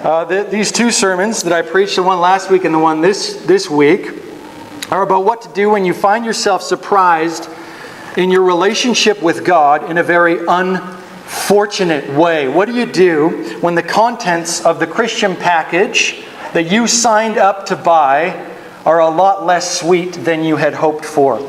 These two sermons that I preached, the one last week and the one this week, are about what to do when you find yourself surprised in your relationship with God in a very unfortunate way. What do you do when the contents of the Christian package that you signed up to buy are a lot less sweet than you had hoped for?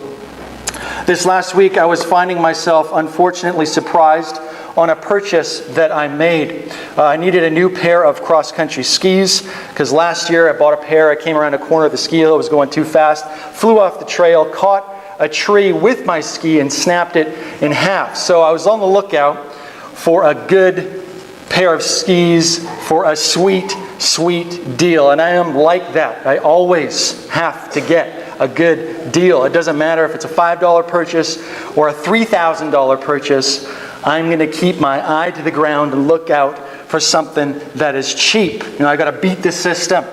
This last week I was finding myself unfortunately surprised on a purchase that I made. I needed a new pair of cross-country skis because last year I bought a pair. I came around a corner of the ski hill. It was going too fast. Flew off the trail, caught a tree with my ski and snapped it in half. So I was on the lookout for a good pair of skis for a sweet, sweet deal. And I am like that. I always have to get a good deal. It doesn't matter if it's a $5 purchase or a $3,000 purchase. I'm going to keep my eye to the ground and look out for something that is cheap. I got to beat the system.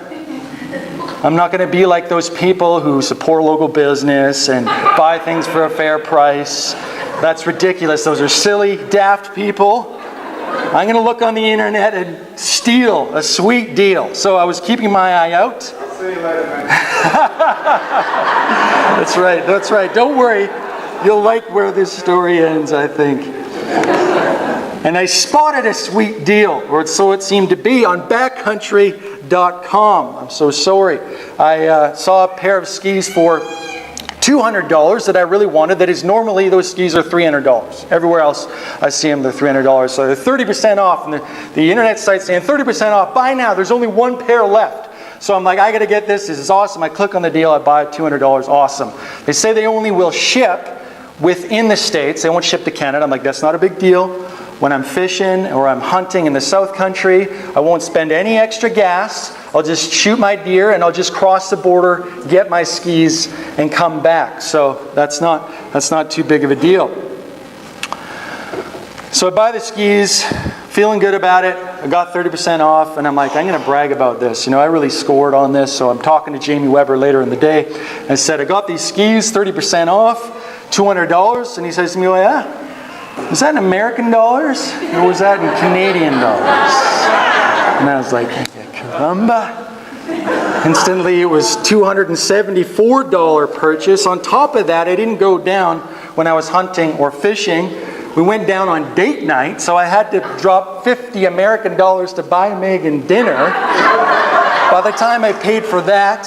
I'm not going to be like those people who support local business and buy things for a fair price. That's ridiculous. Those are silly, daft people. I'm going to look on the internet and steal a sweet deal. So I was keeping my eye out. I'll see you later, man. That's right. Don't worry. You'll like where this story ends, I think. And I spotted a sweet deal, or so it seemed to be, on backcountry.com. I'm so sorry. I saw a pair of skis for $200 that I really wanted. That is, normally those skis are $300. Everywhere else I see them, they're $300. So they're 30% off. And the internet site's saying 30% off. Buy now. There's only one pair left. So I'm like, I got to get this. This is awesome. I click on the deal. I buy it, $200. Awesome. They say they only will ship within the States. They won't ship to Canada. I'm like, that's not a big deal. When I'm fishing or I'm hunting in the South Country, I won't spend any extra gas. I'll just shoot my deer and I'll just cross the border, get my skis, and come back. So that's not too big of a deal. So I buy the skis, feeling good about it. I got 30% off, and I'm like, I'm going to brag about this. I really scored on this. So I'm talking to Jamie Weber later in the day. I said, I got these skis, 30% off, $200. And he says to me, well, yeah. Was that in American dollars or was that in Canadian dollars? And I was like, caramba. Instantly it was $274 purchase. On top of that, I didn't go down when I was hunting or fishing. We went down on date night, so I had to drop $50 American dollars to buy Megan dinner. By the time I paid for that,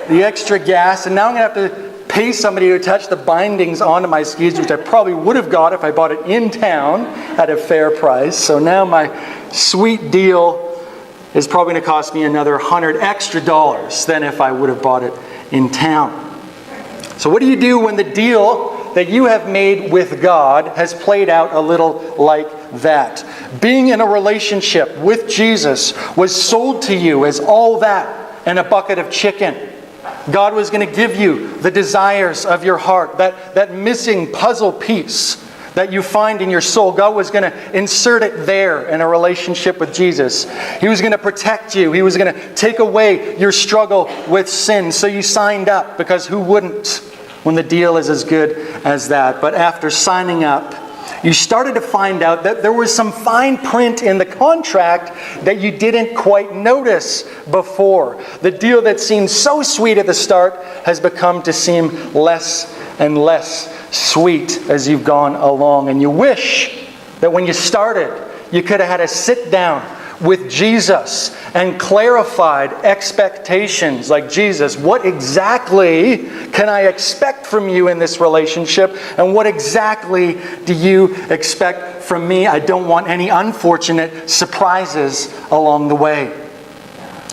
the extra gas, and now I'm going to have to pay somebody to touch the bindings onto my skis, which I probably would have got if I bought it in town at a fair price. So now my sweet deal is probably going to cost me another $100 extra than if I would have bought it in town. So what do you do when the deal that you have made with God has played out a little like that? Being in a relationship with Jesus was sold to you as all that and a bucket of chicken. God was going to give you the desires of your heart, that missing puzzle piece that you find in your soul. God was going to insert it there in a relationship with Jesus. He was going to protect you. He was going to take away your struggle with sin. So you signed up, because who wouldn't when the deal is as good as that? But after signing up, you started to find out that there was some fine print in the contract that you didn't quite notice before. The deal that seemed so sweet at the start has become to seem less and less sweet as you've gone along. And you wish that when you started, you could have had a sit down with Jesus and clarified expectations, like, Jesus, what exactly can I expect from you in this relationship? And what exactly do you expect from me? I don't want any unfortunate surprises along the way.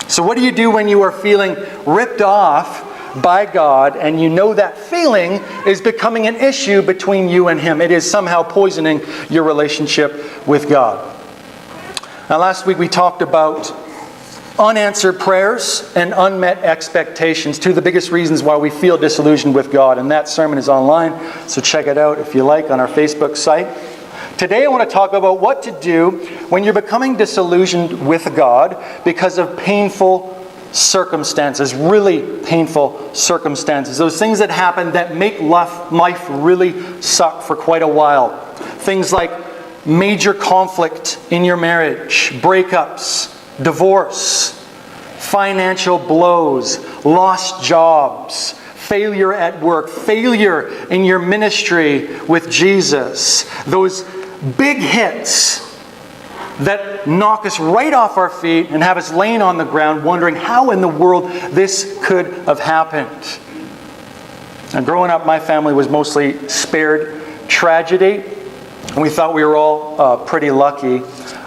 So what do you do when you are feeling ripped off by God and you know that feeling is becoming an issue between you and Him? It is somehow poisoning your relationship with God. Now, last week we talked about unanswered prayers and unmet expectations, two of the biggest reasons why we feel disillusioned with God. And that sermon is online, so check it out if you like on our Facebook site. Today I want to talk about what to do when you're becoming disillusioned with God because of painful circumstances, really painful circumstances. Those things that happen that make life really suck for quite a while. Things like major conflict in your marriage, breakups, divorce, financial blows, lost jobs, failure at work, failure in your ministry with Jesus. Those big hits that knock us right off our feet and have us laying on the ground wondering how in the world this could have happened. And growing up, my family was mostly spared tragedy, and we thought we were all pretty lucky,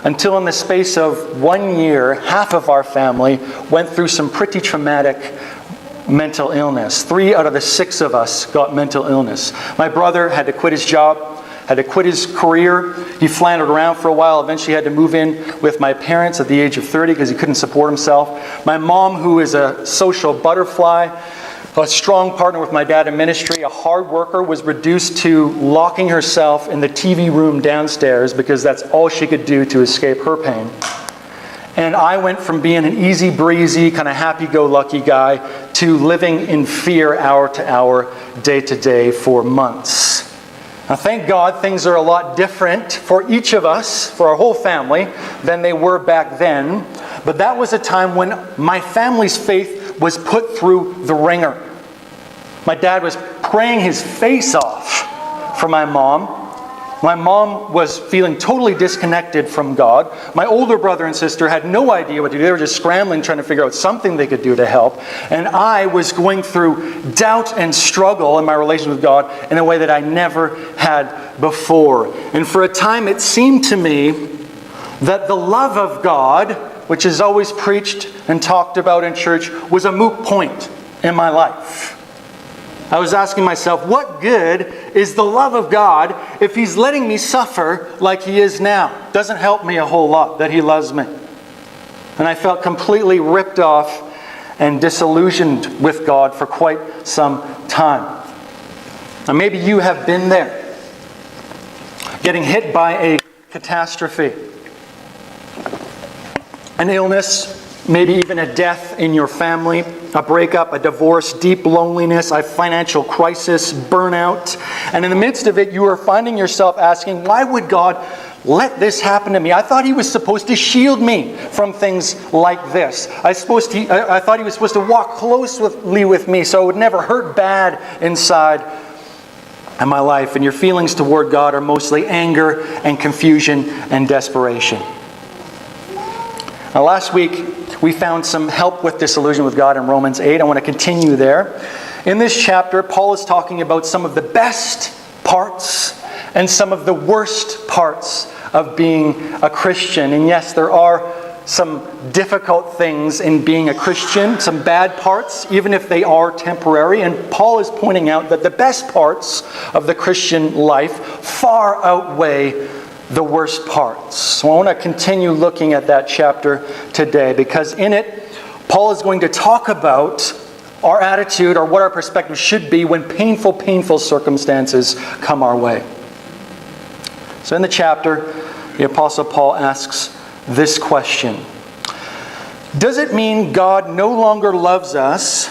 until in the space of 1 year, half of our family went through some pretty traumatic mental illness. 3 out of the 6 of us got mental illness. My brother had to quit his job, had to quit his career. He floundered around for a while, eventually had to move in with my parents at the age of 30 because he couldn't support himself. My mom, who is a social butterfly, a strong partner with my dad in ministry, a hard worker, was reduced to locking herself in the TV room downstairs because that's all she could do to escape her pain. And I went from being an easy breezy, kind of happy-go-lucky guy to living in fear hour to hour, day to day for months. Now, thank God things are a lot different for each of us, for our whole family, than they were back then. But that was a time when my family's faith was put through the ringer. My dad was praying his face off for my mom. My mom was feeling totally disconnected from God. My older brother and sister had no idea what to do. They were just scrambling, trying to figure out something they could do to help. And I was going through doubt and struggle in my relation with God in a way that I never had before. And for a time, it seemed to me that the love of God, which is always preached and talked about in church, was a moot point in my life. I was asking myself, what good is the love of God if He's letting me suffer like He is now? Doesn't help me a whole lot that He loves me. And I felt completely ripped off and disillusioned with God for quite some time. Now maybe you have been there, getting hit by a catastrophe, an illness, maybe even a death in your family, a breakup, a divorce, deep loneliness, a financial crisis, burnout. And in the midst of it, you are finding yourself asking, why would God let this happen to me? I thought He was supposed to shield me from things like this. I thought He was supposed to walk closely with me so it would never hurt bad inside in my life. And your feelings toward God are mostly anger and confusion and desperation. Now, last week, we found some help with disillusion with God in Romans 8. I want to continue there. In this chapter, Paul is talking about some of the best parts and some of the worst parts of being a Christian. And yes, there are some difficult things in being a Christian, some bad parts, even if they are temporary. And Paul is pointing out that the best parts of the Christian life far outweigh the worst parts. So I want to continue looking at that chapter today, because in it, Paul is going to talk about our attitude, or what our perspective should be when painful circumstances come our way. So in the chapter, the Apostle Paul asks this question: does it mean God no longer loves us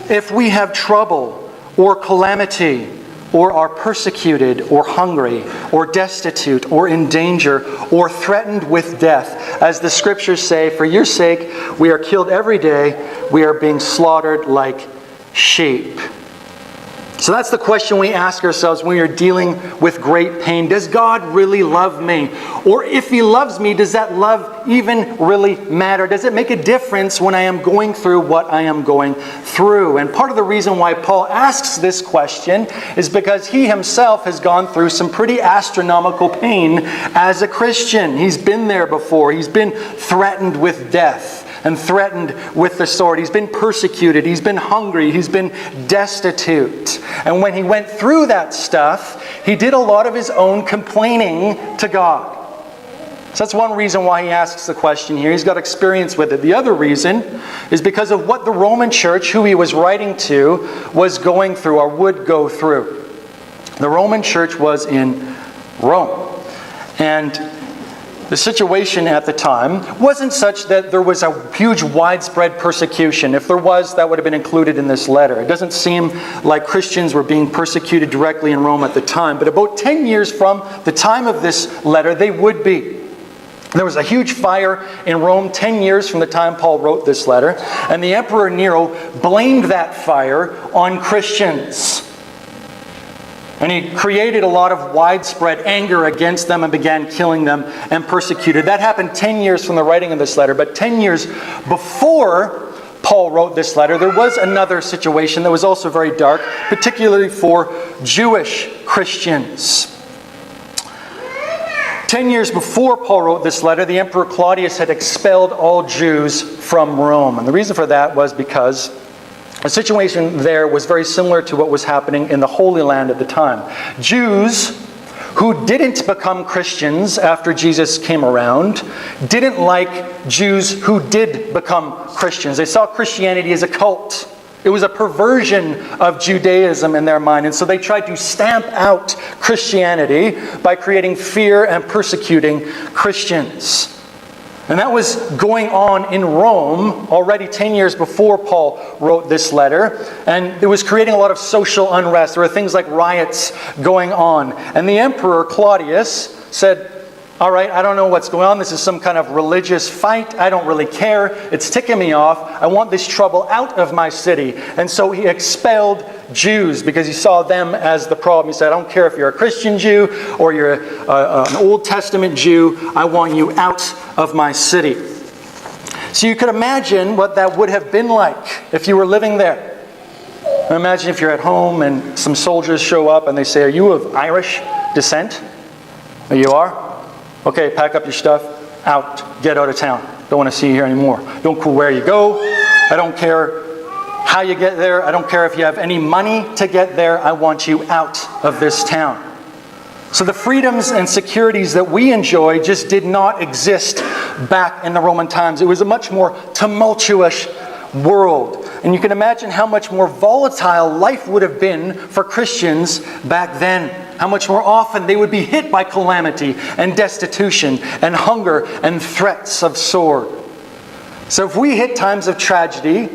if we have trouble or calamity, or are persecuted, or hungry, or destitute, or in danger, or threatened with death? As the Scriptures say, for your sake we are killed every day, we are being slaughtered like sheep. So that's the question we ask ourselves when we are dealing with great pain. Does God really love me? Or if He loves me, does that love even really matter? Does it make a difference when I am going through what I am going through? And part of the reason why Paul asks this question is because he himself has gone through some pretty astronomical pain as a Christian. He's been there before. He's been threatened with death and threatened with the sword. He's been persecuted. He's been hungry. He's been destitute. And when he went through that stuff, he did a lot of his own complaining to God. So that's one reason why he asks the question here. He's got experience with it. The other reason is because of what the Roman church, who he was writing to, was going through or would go through. The Roman church was in Rome. And the situation at the time wasn't such that there was a huge widespread persecution. If there was, that would have been included in this letter. It doesn't seem like Christians were being persecuted directly in Rome at the time. But about 10 years from the time of this letter, they would be. There was a huge fire in Rome 10 years from the time Paul wrote this letter, and the Emperor Nero blamed that fire on Christians. And he created a lot of widespread anger against them and began killing them and persecuted. That happened 10 years from the writing of this letter, but 10 years before Paul wrote this letter, there was another situation that was also very dark, particularly for Jewish Christians. 10 years before Paul wrote this letter, the Emperor Claudius had expelled all Jews from Rome. And the reason for that was because the situation there was very similar to what was happening in the Holy Land at the time. Jews who didn't become Christians after Jesus came around didn't like Jews who did become Christians. They saw Christianity as a cult. It was a perversion of Judaism in their mind. And so they tried to stamp out Christianity by creating fear and persecuting Christians. And that was going on in Rome already 10 years before Paul wrote this letter. And it was creating a lot of social unrest. There were things like riots going on. And the Emperor Claudius said, all right, I don't know what's going on. This is some kind of religious fight. I don't really care. It's ticking me off. I want this trouble out of my city. And so he expelled Jews because he saw them as the problem. He said, I don't care if you're a Christian Jew or you're an Old Testament Jew. I want you out of my city. So you could imagine what that would have been like if you were living there. Imagine if you're at home and some soldiers show up and they say, are you of Irish descent? You are? Okay, pack up your stuff, out, get out of town. Don't want to see you here anymore. Don't care where you go. I don't care how you get there. I don't care if you have any money to get there. I want you out of this town. So the freedoms and securities that we enjoy just did not exist back in the Roman times. It was a much more tumultuous world. And you can imagine how much more volatile life would have been for Christians back then. How much more often they would be hit by calamity and destitution and hunger and threats of sword. So if we hit times of tragedy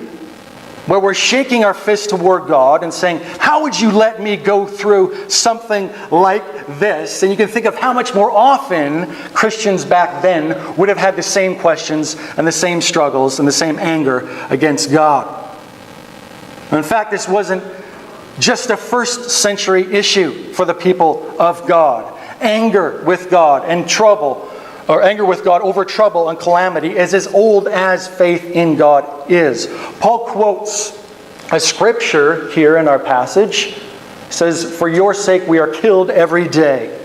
where we're shaking our fist toward God and saying, how would you let me go through something like this? And you can think of how much more often Christians back then would have had the same questions and the same struggles and the same anger against God. And in fact, this wasn't just a first century issue for the people of God. Anger with God and trouble, or anger with God over trouble and calamity, is as old as faith in God is. Paul quotes a scripture here in our passage. He says, for your sake we are killed every day.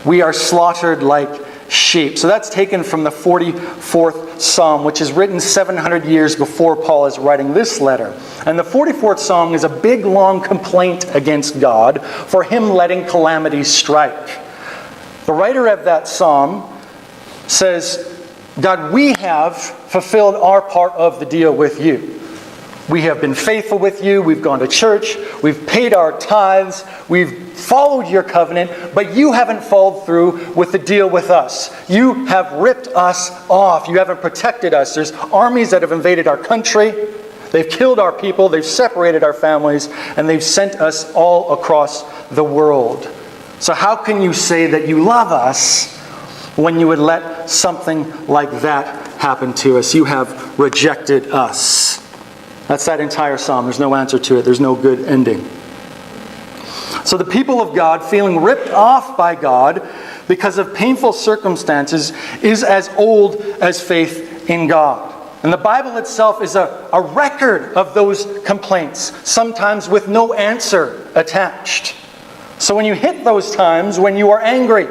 We are slaughtered like sheep. So that's taken from the 44th Psalm, which is written 700 years before Paul is writing this letter. And the 44th Psalm is a big, long complaint against God for him letting calamity strike. The writer of that psalm says, God, we have fulfilled our part of the deal with you. We have been faithful with you. We've gone to church. We've paid our tithes. We've followed your covenant. But you haven't followed through with the deal with us. You have ripped us off. You haven't protected us. There's armies that have invaded our country. They've killed our people. They've separated our families. And they've sent us all across the world. So how can you say that you love us when you would let something like that happen to us? You have rejected us. That's that entire psalm. There's no answer to it. There's no good ending. So the people of God, feeling ripped off by God because of painful circumstances, is as old as faith in God. And the Bible itself is a record of those complaints, sometimes with no answer attached. So when you hit those times when you are angry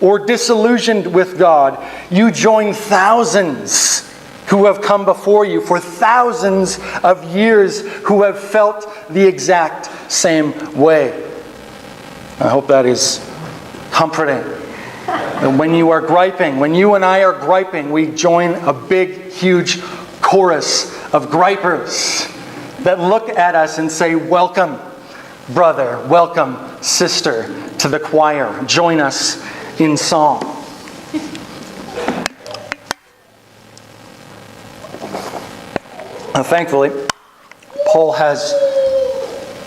or disillusioned with God, you join thousands who have come before you for thousands of years who have felt the exact same way. I hope that is comforting. And when you are griping, when you and I are griping, we join a big, huge chorus of gripers that look at us and say, welcome, brother, welcome, sister, to the choir. Join us in song. Thankfully, Paul has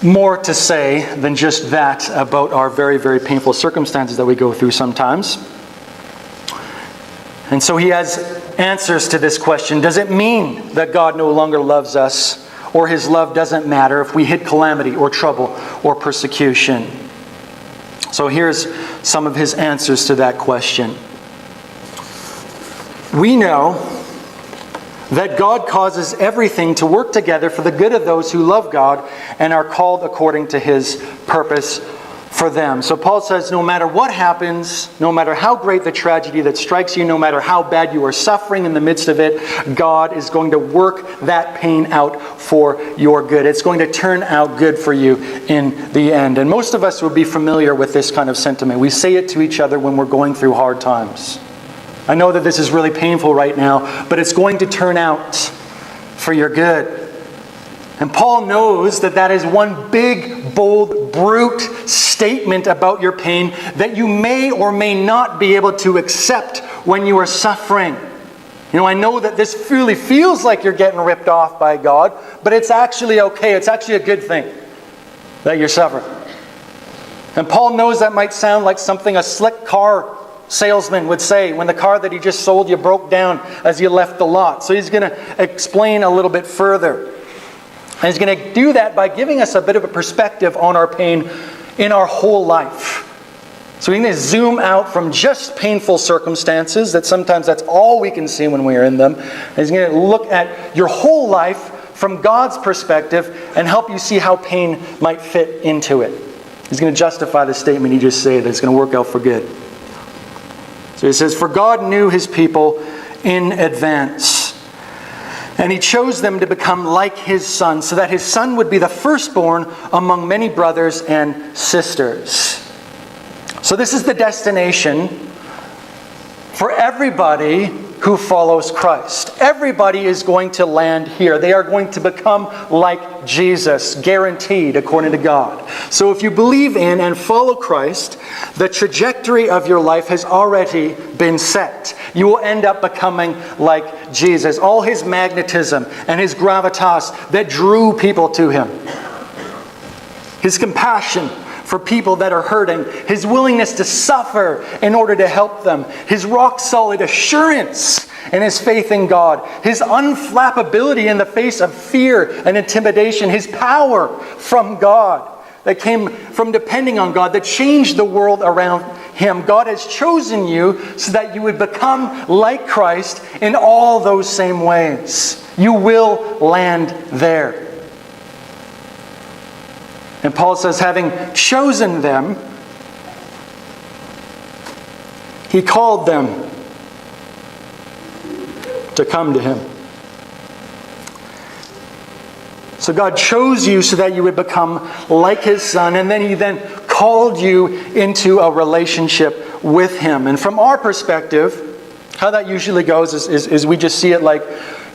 more to say than just that about our very, very painful circumstances that we go through sometimes. And so he has answers to this question. Does it mean that God no longer loves us, or his love doesn't matter if we hit calamity or trouble or persecution? So here's some of his answers to that question. We know that God causes everything to work together for the good of those who love God and are called according to his purpose for them. So Paul says no matter what happens, no matter how great the tragedy that strikes you, no matter how bad you are suffering in the midst of it, God is going to work that pain out for your good. It's going to turn out good for you in the end. And most of us would be familiar with this kind of sentiment. We say it to each other when we're going through hard times. I know that this is really painful right now, but it's going to turn out for your good. And Paul knows that that is one big, bold, brute statement about your pain that you may or may not be able to accept when you are suffering. You know, I know that this really feels like you're getting ripped off by God, but it's actually okay. It's actually a good thing that you're suffering. And Paul knows that might sound like something a slick car salesman would say when the car that he just sold you broke down as you left the lot. So he's going to explain a little bit further. And he's going to do that by giving us a bit of a perspective on our pain in our whole life. So we're going to zoom out from just painful circumstances, that sometimes that's all we can see when we are in them. And he's going to look at your whole life from God's perspective and help you see how pain might fit into it. He's going to justify the statement he just said that it's going to work out for good. So he says, "For God knew his people in advance, and he chose them to become like his Son, so that his Son would be the firstborn among many brothers and sisters." So this is the destination for everybody who follows Christ. Everybody is going to land here. They are going to become like Jesus, guaranteed according to God. So if you believe in and follow Christ, the trajectory of your life has already been set. You will end up becoming like Jesus. All his magnetism and his gravitas that drew people to him. His compassion for people that are hurting, his willingness to suffer in order to help them, his rock-solid assurance and his faith in God, his unflappability in the face of fear and intimidation, his power from God that came from depending on God, that changed the world around him. God has chosen you so that you would become like Christ in all those same ways. You will land there. And Paul says, having chosen them, he called them to come to him. So God chose you so that you would become like his Son, and then he called you into a relationship with him. And from our perspective, how that usually goes is we just see it like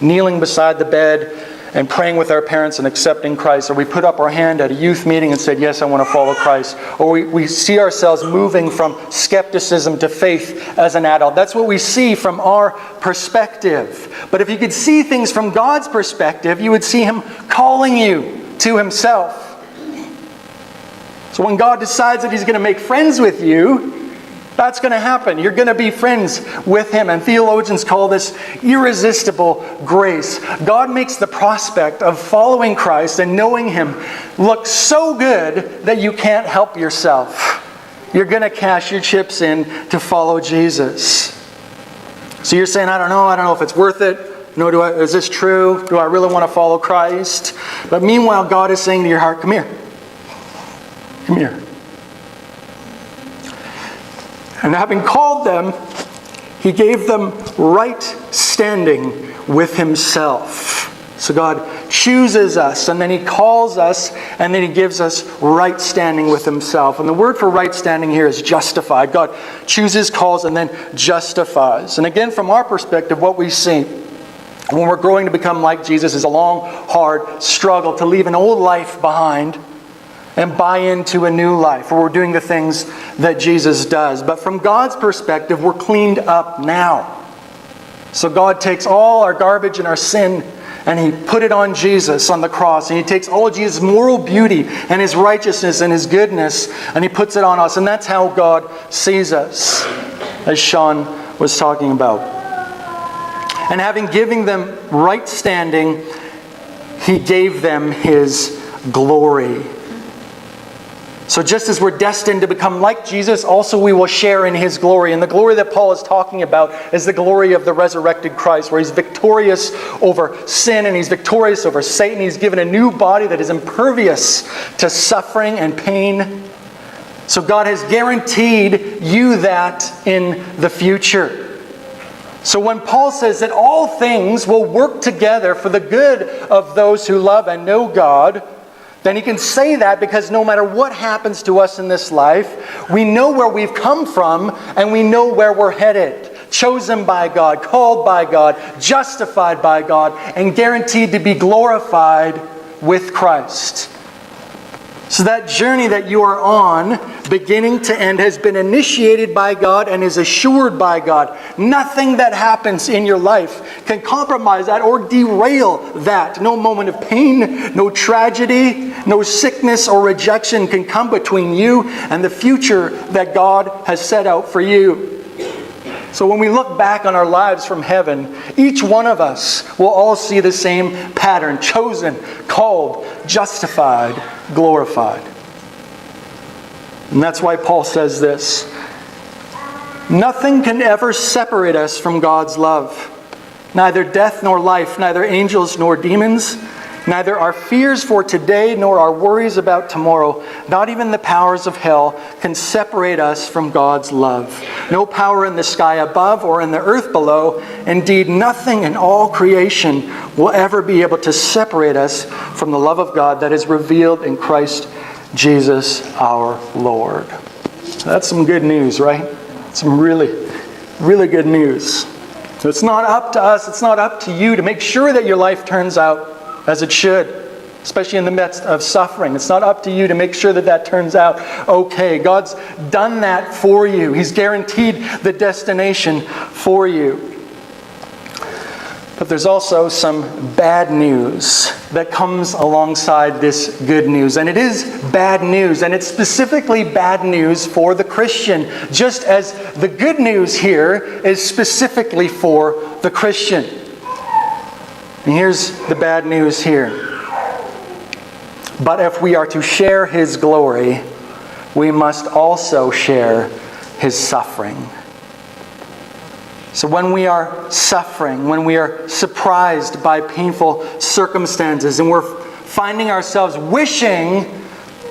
kneeling beside the bed and praying with our parents and accepting Christ. Or we put up our hand at a youth meeting and said, yes, I want to follow Christ. Or we see ourselves moving from skepticism to faith as an adult. That's what we see from our perspective. But if you could see things from God's perspective, you would see him calling you to himself. So when God decides that he's going to make friends with you, that's going to happen. You're going to be friends with him. And theologians call this irresistible grace. God makes the prospect of following Christ and knowing him look so good that you can't help yourself. You're going to cash your chips in to follow Jesus. So you're saying, I don't know if it's worth it. No, is this true? Do I really want to follow Christ? But meanwhile, God is saying to your heart, come here. Come here. And having called them, he gave them right standing with himself. So God chooses us, and then he calls us, and then he gives us right standing with himself. And the word for right standing here is justified. God chooses, calls, and then justifies. And again, from our perspective, what we see when we're growing to become like Jesus is a long, hard struggle to leave an old life behind and buy into a new life, where we're doing the things that Jesus does. But from God's perspective, we're cleaned up now. So God takes all our garbage and our sin, and he put it on Jesus on the cross. And he takes all of Jesus' moral beauty and his righteousness and his goodness, and he puts it on us. And that's how God sees us, as Sean was talking about. And having given them right standing, he gave them his glory. So just as we're destined to become like Jesus, also we will share in his glory. And the glory that Paul is talking about is the glory of the resurrected Christ, where he's victorious over sin and he's victorious over Satan. He's given a new body that is impervious to suffering and pain. So God has guaranteed you that in the future. So when Paul says that all things will work together for the good of those who love and know God, then he can say that because no matter what happens to us in this life, we know where we've come from and we know where we're headed. Chosen by God, called by God, justified by God, and guaranteed to be glorified with Christ. So that journey that you are on, beginning to end, has been initiated by God and is assured by God. Nothing that happens in your life can compromise that or derail that. No moment of pain, no tragedy, no sickness or rejection can come between you and the future that God has set out for you. So when we look back on our lives from heaven, each one of us will all see the same pattern: chosen, called, justified, glorified. And that's why Paul says this: nothing can ever separate us from God's love. Neither death nor life, neither angels nor demons, neither our fears for today nor our worries about tomorrow, not even the powers of hell, can separate us from God's love. No power in the sky above or in the earth below, indeed nothing in all creation will ever be able to separate us from the love of God that is revealed in Christ Jesus our Lord. That's some good news, right? Some really, really good news. So it's not up to us, it's not up to you to make sure that your life turns out as it should, especially in the midst of suffering. It's not up to you to make sure that that turns out okay. God's done that for you. He's guaranteed the destination for you. But there's also some bad news that comes alongside this good news. And it is bad news. And it's specifically bad news for the Christian, just as the good news here is specifically for the Christian. And here's the bad news here. But if we are to share his glory, we must also share his suffering. So when we are suffering, when we are surprised by painful circumstances, and we're finding ourselves wishing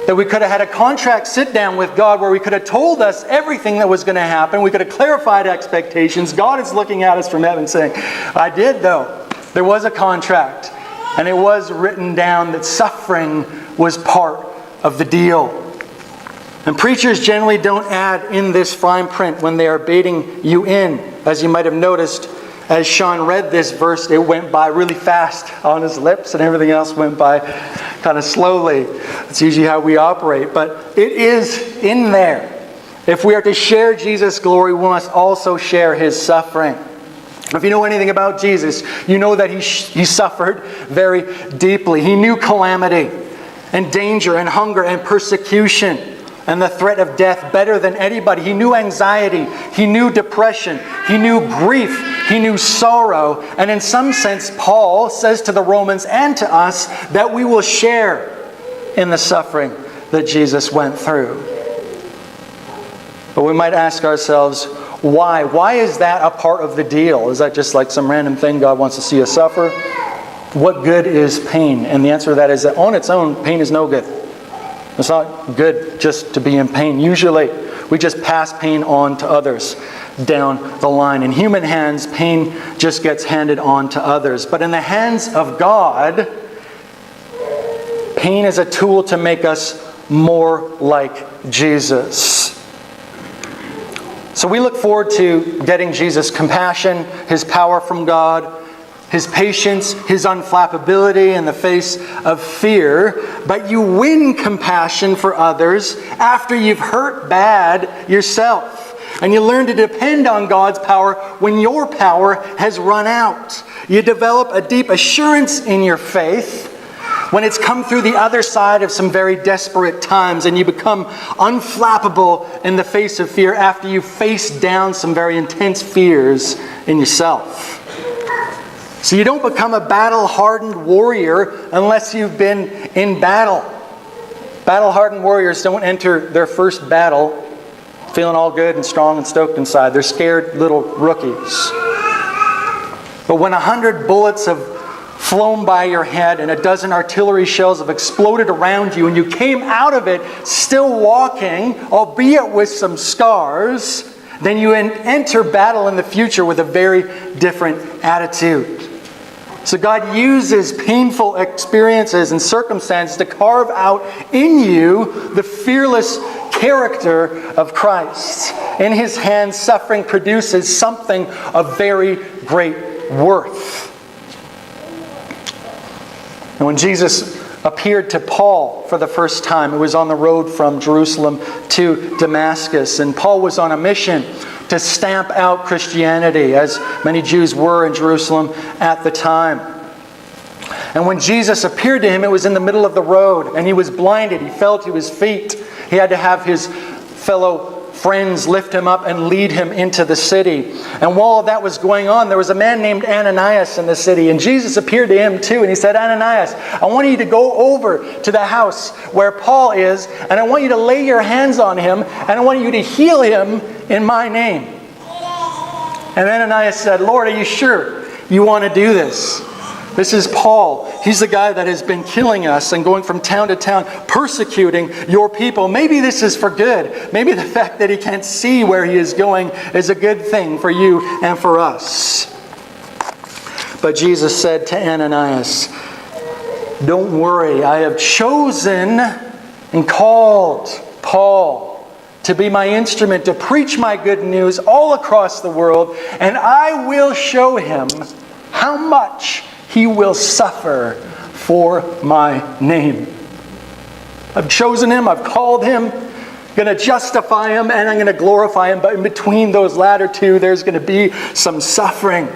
that we could have had a contract sit down with God where we could have told us everything that was going to happen, we could have clarified expectations, God is looking at us from heaven saying, I did though. There was a contract, and it was written down that suffering was part of the deal. And preachers generally don't add in this fine print when they are baiting you in. As you might have noticed, as Sean read this verse, it went by really fast on his lips, and everything else went by kind of slowly. It's usually how we operate, but it is in there. If we are to share Jesus' glory, we must also share his suffering. If you know anything about Jesus, you know that he suffered very deeply. He knew calamity and danger and hunger and persecution and the threat of death better than anybody. He knew anxiety. He knew depression. He knew grief. He knew sorrow. And in some sense, Paul says to the Romans and to us that we will share in the suffering that Jesus went through. But we might ask ourselves, why? Why is that a part of the deal? Is that just like some random thing God wants to see us suffer? What good is pain? And the answer to that is that on its own, pain is no good. It's not good just to be in pain. Usually, we just pass pain on to others down the line. In human hands, pain just gets handed on to others. But in the hands of God, pain is a tool to make us more like Jesus. So we look forward to getting Jesus' compassion, his power from God, his patience, his unflappability in the face of fear. But you win compassion for others after you've hurt bad yourself. And you learn to depend on God's power when your power has run out. You develop a deep assurance in your faith when it's come through the other side of some very desperate times, and you become unflappable in the face of fear after you face down some very intense fears in yourself. So you don't become a battle-hardened warrior unless you've been in battle. Battle-hardened warriors don't enter their first battle feeling all good and strong and stoked inside. They're scared little rookies. But when 100 bullets have flown by your head and a dozen artillery shells have exploded around you and you came out of it still walking, albeit with some scars, then you enter battle in the future with a very different attitude. So God uses painful experiences and circumstances to carve out in you the fearless character of Christ. In His hands, suffering produces something of very great worth. And when Jesus appeared to Paul for the first time, it was on the road from Jerusalem to Damascus. And Paul was on a mission to stamp out Christianity, as many Jews were in Jerusalem at the time. And when Jesus appeared to him, it was in the middle of the road, and he was blinded. He fell to his feet. He had to have his fellow friends lift him up and lead him into the city. And while that was going on, there was a man named Ananias in the city. And Jesus appeared to him too. And he said, Ananias, I want you to go over to the house where Paul is. And I want you to lay your hands on him. And I want you to heal him in my name. And Ananias said, Lord, are you sure you want to do this? This is Paul. He's the guy that has been killing us and going from town to town, persecuting your people. Maybe this is for good. Maybe the fact that he can't see where he is going is a good thing for you and for us. But Jesus said to Ananias, don't worry, I have chosen and called Paul to be my instrument, to preach my good news all across the world, and I will show him how much he will suffer for my name. I've chosen him, I've called him, I'm going to justify him, and I'm going to glorify him. But in between those latter two, there's going to be some suffering.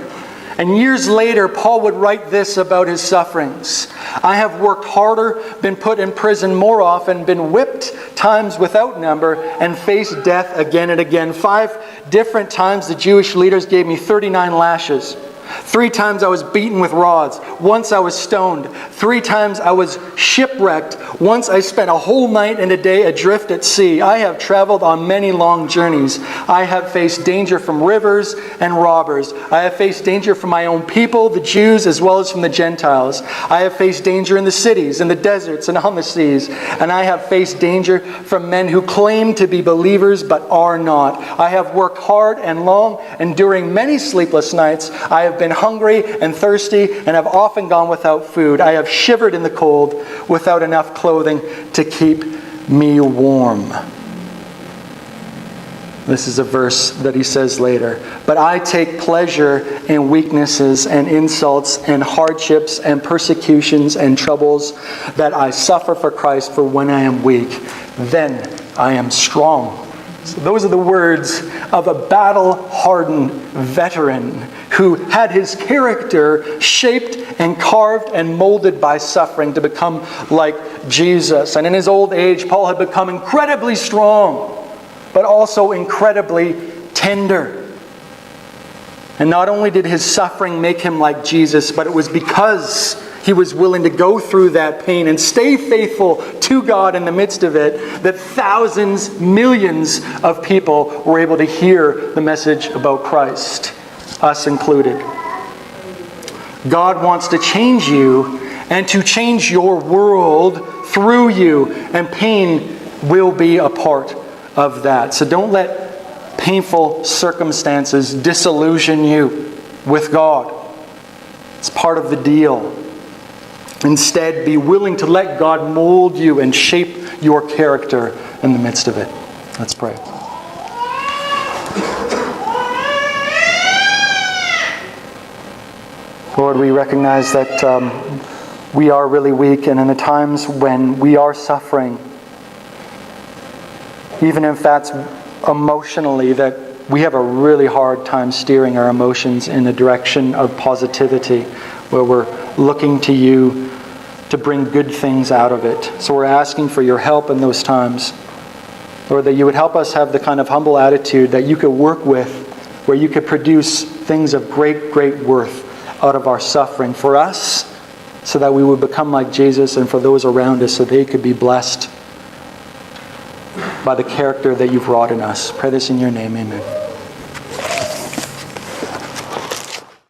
And years later, Paul would write this about his sufferings. I have worked harder, been put in prison more often, been whipped times without number, and faced death again and again. 5 different times the Jewish leaders gave me 39 lashes. 3 times I was beaten with rods. Once I was stoned. 3 times I was shipwrecked. Once I spent a whole night and a day adrift at sea. I have traveled on many long journeys. I have faced danger from rivers and robbers. I have faced danger from my own people, the Jews, as well as from the Gentiles. I have faced danger in the cities, in the deserts, and on the seas. And I have faced danger from men who claim to be believers but are not. I have worked hard and long, and during many sleepless nights, I have been hungry and thirsty and have often gone without food. I have shivered in the cold without enough clothing to keep me warm. This is a verse that he says later. But I take pleasure in weaknesses and insults and hardships and persecutions and troubles that I suffer for Christ, for when I am weak, then I am strong. So those are the words of a battle-hardened veteran who had his character shaped and carved and molded by suffering to become like Jesus. And in his old age, Paul had become incredibly strong, but also incredibly tender. And not only did his suffering make him like Jesus, but it was because he was willing to go through that pain and stay faithful to God in the midst of it, that thousands, millions of people were able to hear the message about Christ, us included. God wants to change you and to change your world through you, and pain will be a part of that. So don't let painful circumstances disillusion you with God. It's part of the deal. Instead, be willing to let God mold you and shape your character in the midst of it. Let's pray. Lord, we recognize that we are really weak, and in the times when we are suffering, even if that's emotionally, that we have a really hard time steering our emotions in the direction of positivity, where we're looking to you to bring good things out of it. So we're asking for your help in those times. Lord, that you would help us have the kind of humble attitude that you could work with, where you could produce things of great, great worth out of our suffering for us, so that we would become like Jesus, and for those around us so they could be blessed by the character that you've wrought in us. Pray this in your name. Amen.